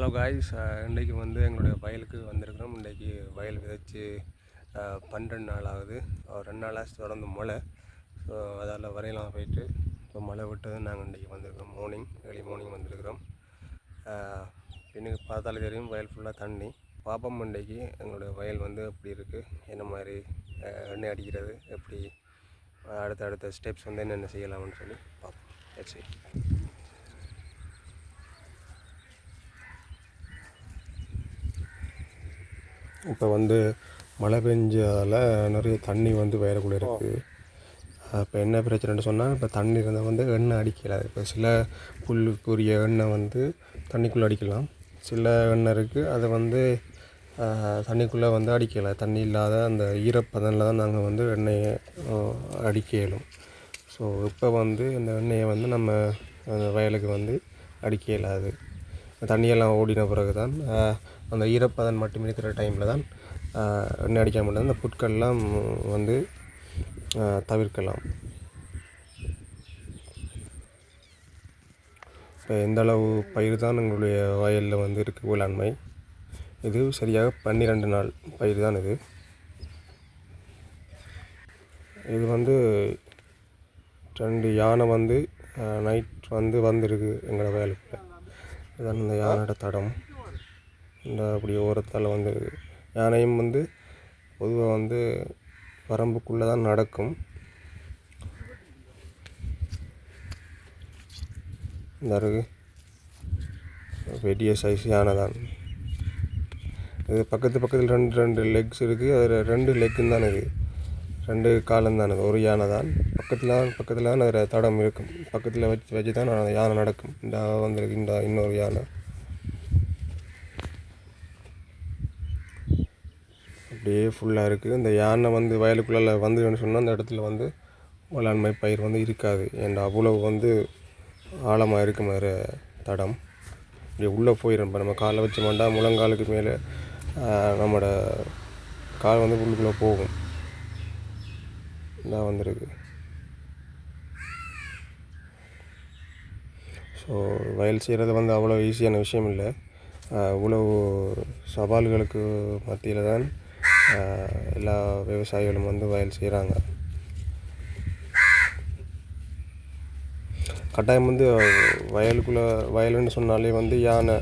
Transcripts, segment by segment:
Hello guys, இன்றைக்கி வந்து எங்களுடைய வயலுக்கு வந்திருக்கிறோம். இன்றைக்கி வயல் விதைச்சி 12 நாள் ஆகுது. 2 நாளாக தொடர்ந்து மழை. ஸோ அதால் வரையலாம் போயிட்டு இப்போ மழை விட்டது நாங்கள் இன்றைக்கி வந்திருக்கிறோம். ஏர்லி மார்னிங் வந்திருக்கிறோம். இன்னைக்கு பார்த்தாலே தெரியும் வயல் ஃபுல்லாக தண்ணி. பாப்பம் இன்றைக்கி எங்களுடைய வயல் வந்து எப்படி இருக்குது, என்ன மாதிரி எண்ணெய் அடிக்கிறது, எப்படி அடுத்த ஸ்டெப்ஸ் வந்து என்னென்ன செய்யலாம்னு சொல்லி பார்ப்போம். சரி. இப்போ வந்து மழை பெஞ்சால் நிறைய தண்ணி வந்து வயலுக்குள்ளே இருக்குது. இப்போ என்ன பிரச்சனைன்னு சொன்னால், இப்போ தண்ணி இருந்தால் வந்து எண்ணெய் அடிக்கலாது. இப்போ சில புல்லுக்குரிய எண்ணெய் வந்து தண்ணிக்குள்ளே அடிக்கலாம். சில எண்ணெய் இருக்குது அதை வந்து தண்ணிக்குள்ளே வந்து அடிக்கலை. தண்ணி இல்லாத அந்த ஈரப்பதனில் தான் நாங்கள் வந்து எண்ணெயை அடிக்க இயலும். ஸோ இப்போ வந்து இந்த எண்ணெயை வந்து நம்ம வயலுக்கு வந்து அடிக்க இயலாது. தண்ணியெல்லாம் ஓடின பிறகு தான் அந்த ஈரப்பதன் மட்டும் இருக்கிற டைமில் தான் எண்ணெய் அடிக்க முடியாது. அந்த புட்கள்லாம் வந்து தவிர்க்கலாம். இப்போ எந்தளவு பயிர் தான் எங்களுடைய வயலில் வந்து இருக்குது வேளாண்மை. இது சரியாக 12 நாள் பயிர் தான். இது வந்து 2 யானை வந்து நைட் வந்துருக்கு எங்களோட வயலுக்குள்ள. இதுதான் இந்த யானையோட தடம். இந்த அப்படி ஓரத்தால் வந்து யானையும் வந்து பொதுவாக வந்து வரம்புக்குள்ளே தான் நடக்கும். இந்த பெரிய சைஸ் யானை தான் இது. பக்கத்தில் ரெண்டு லெக்ஸ் இருக்குது. அதில் 2 லெக்குன்னு தான் இது, 2 காலம் தான். ஒரு யானை தான் பக்கத்தில் தான் அதில் தடம் இருக்கும். பக்கத்தில் வச்சு தான் யானை நடக்கும். இந்த வந்துருக்கு இந்த இன்னொரு யானை. அப்படியே ஃபுல்லாக இருக்குது. இந்த யானை வந்து வயலுக்குள்ளே வந்துன்னு சொன்னால் அந்த இடத்துல வந்து வேளாண்மை பயிர் வந்து இருக்காது. ஏன்னா அவ்வளவு வந்து ஆழமாக இருக்கும் வேறு தடம். இப்படி உள்ளே போயிடும். இப்போ நம்ம காலை வச்சு மாட்டா முழங்காலுக்கு மேலே நம்மளோட கால் வந்து உள்ளுக்குள்ளே போகும். இதான் வந்துருக்கு. ஸோ வயல் செய்கிறது வந்து அவ்வளோ ஈஸியான விஷயம் இல்லை. இவ்வளவு சவால்களுக்கு மத்தியில் தான் எல்லா விவசாயிகளும் வந்து வயல் செய்கிறாங்க. கட்டாயம் வந்து வயலுன்னு சொன்னாலே வந்து யானை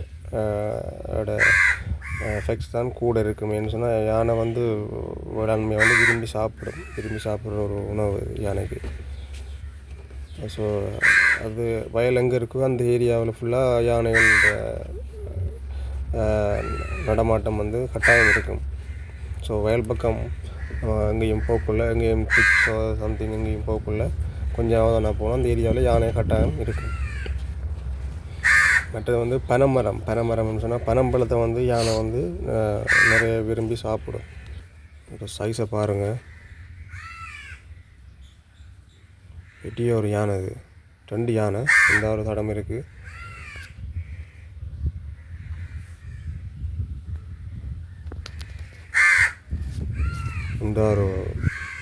எஃபெக்ட்ஸ் தான் கூட இருக்கும். ஏன்னு சொன்னால் யானை வந்து வேளாண்மையை வந்து விரும்பி சாப்பிட்ற ஒரு உணவு யானைக்கு. ஸோ அது வயல் எங்கே இருக்கோ அந்த ஏரியாவில் ஃபுல்லாக யானைகள் நடமாட்டம் வந்து கட்டாயம் இருக்கும். ஸோ வயல் பக்கம் எங்கேயும் போகக்குள்ள, எங்கேயும் டிப்ஸோ சம்திங் எங்கேயும் போகக்குள்ள கொஞ்சம் நான் போனால் அந்த ஏரியாவில் யானை கட்டாயம் இருக்கும். மற்றது வந்து பனைமரம்னு சொன்னால் பனம்பழத்தை வந்து யானை வந்து நிறைய விரும்பி சாப்பிடும். ஒரு சைஸை பாருங்கள். பெரிய ஒரு யானை. இது 2 யானை. இந்த ஒரு தடம் இருக்குது. இந்த ஒரு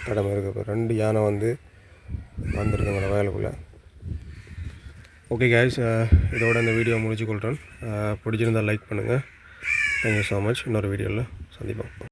தடம் இருக்குது. இப்போ 2 யானை வந்து வந்துருக்குங்களா வயலுக்குள்ளே. ஓகே காய்ஸ், இதோட இந்த வீடியோ முடிச்சு கொள்கிறேன். பிடிச்சிருந்தால் லைக் பண்ணுங்கள். Thank you so much. இன்னொரு வீடியோவில் சந்திப்போம்.